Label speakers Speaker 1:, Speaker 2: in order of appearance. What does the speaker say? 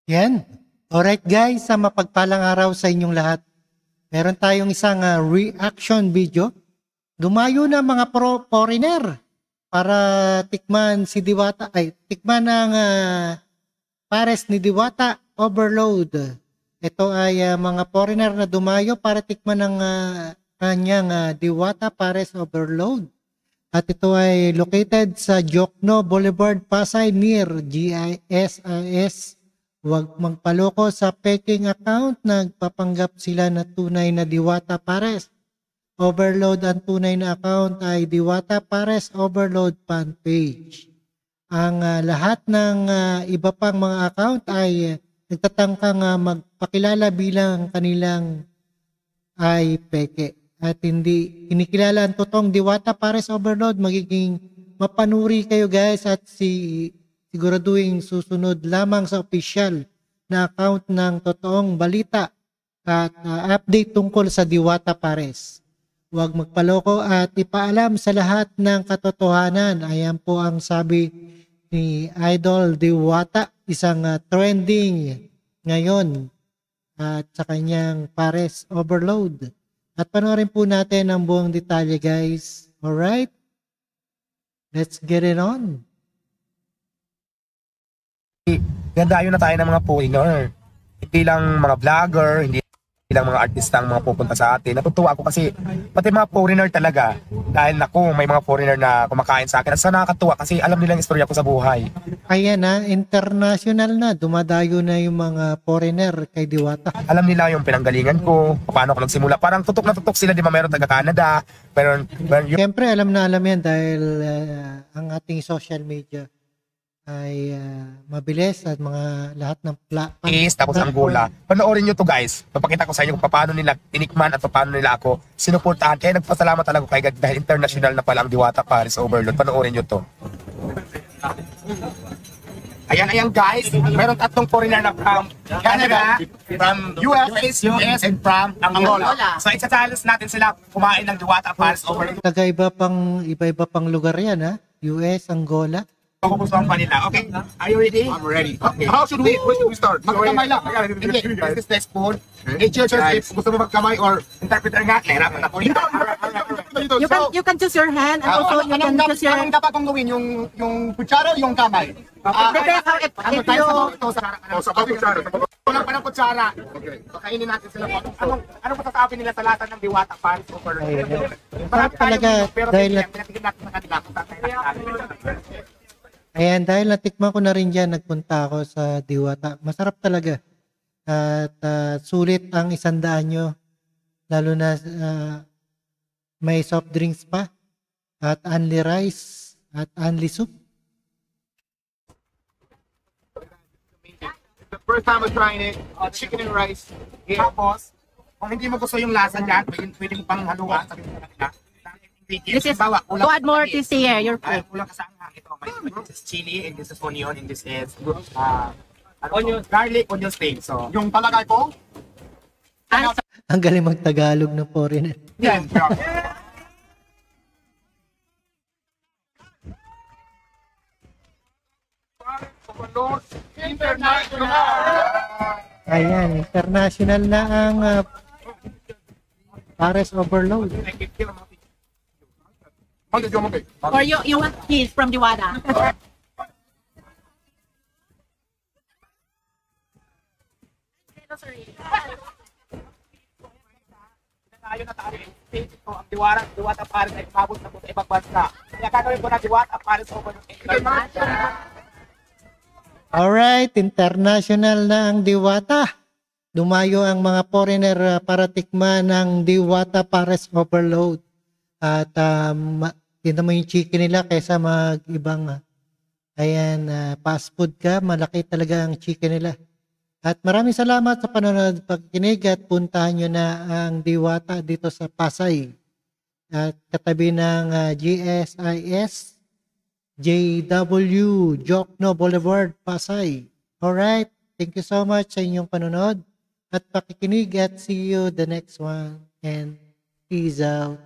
Speaker 1: Yan. Alright guys, mapagpalang araw sa inyong lahat. Meron tayong isang reaction video. Dumayo na mga foreigner para tikman si Diwata, tikman ng pares ni Diwata Overload. Ito ay mga foreigner na dumayo para tikman ng kanyang Diwata Pares Overload. At ito ay located sa Jokno Boulevard, Pasay near GISIS. Huwag magpaloko sa peking account. Nagpapanggap sila na tunay na Diwata Pares Overload. Ang tunay na account ay Diwata Pares Overload fan page. Ang lahat ng iba pang mga account ay nagtatangkang magpakilala bilang kanilang ay peke. At hindi kinikilala ang totoong Diwata Pares Overload. Magiging mapanuri kayo guys at siguraduhin susunod lamang sa official na account ng totoong balita at update tungkol sa Diwata Pares. Huwag magpaloko at ipaalam sa lahat ng katotohanan. Ayan po ang sabi ni Idol Diwata, isang trending ngayon at sa kanyang Pares Overload. At panoorin po natin ang buong detalye guys. Alright? Let's get it on.
Speaker 2: Ganda yun na tayo ng mga foreigner. Hindi lang mga vlogger, hindi lang mga artista ang mga pupunta sa atin. Natutuwa ako kasi pati mga foreigner talaga. Dahil naku, may mga foreigner na kumakain sa akin. At sa nakakatuwa kasi alam nilang istorya ko sa buhay.
Speaker 1: Ayan na, international na. Dumadayo na yung mga foreigner kay Diwata.
Speaker 2: Alam nila yung pinanggalingan ko, paano ako nagsimula. Parang tutok na tutok sila, di ba? Meron taga Canada. Meron yung...
Speaker 1: Siyempre, alam na alam yan dahil ang ating social media ay mabilis at mga lahat ng
Speaker 2: tapos Angola. Panoorin nyo to guys. Papakita ko sa inyo kung paano nila tinikman at paano nila ako sinuportahan. Kaya nagpasalamat talaga kay God dahil international na pala ang Diwata Pares Overload. Panoorin nyo to. Ayan guys. Meron tatlong foreigner na from Canada, from US, and from Angola. So itatalos natin sila kumain ng Diwata Pares Overload.
Speaker 1: Iba-iba pang lugar yan ha. US, Angola.
Speaker 2: Kukupusuhan pa nila. Okay, are you ready? I'm ready. Okay. How should we start? Magkamay lang. This is the spoon. It's your choice if gusto mo magkamay or interpreter nga. Hirapan ako.
Speaker 3: You can choose your hand and also you can choose your...
Speaker 2: Anong dapat kong gawin? Yung kutsara o yung kamay?
Speaker 3: Depends how if you...
Speaker 2: Sa kutsara. Walang pa ng kutsara. Okay. Pakainin natin sila. Anong masasabi nila sa lasa ng Diwata Pares Overload?
Speaker 1: Masarap talaga dahil ayan, dahil natikman ko na rin dyan, nagpunta ako sa Diwata. Masarap talaga. At sulit ang 100 nyo. Lalo na may soft drinks pa. At only rice. At only soup.
Speaker 2: The first time I'm trying it, chicken and rice. Tapos, kung hindi mo gusto yung lasa dyan, pwede mo pang haluan.
Speaker 3: This is to add more taste here, your food.
Speaker 2: Kulang ka sa anghang ito. This is chili, and this is onion, and this is onion, garlic, onion steak. So, yung palagay ko,
Speaker 1: Ang galing mag-Tagalog ng foreigner.
Speaker 2: yan.
Speaker 1: Ayan, international na ang Pares Overload.
Speaker 3: Or you want cheese from Diwata.
Speaker 2: Tayo na tayo. Ito ang Diwata Pares ay umabot na po sa ibang bansa. Kaya gagawin ko na Diwata Pares Overload.
Speaker 1: Alright, international na ang Diwata. Dumayo ang mga foreigner para tikman ng Diwata Pares Overload. At tingnan mo yung chicken nila kaysa mag-ibang fast food ka. Malaki talaga ang chicken nila. At maraming salamat sa panonood, pagkinig at puntahan nyo na ang Diwata dito sa Pasay. At katabi ng GSIS, JW, Jokno Boulevard, Pasay. Alright, thank you so much sa inyong panonood at pakikinig at see you the next one and peace out.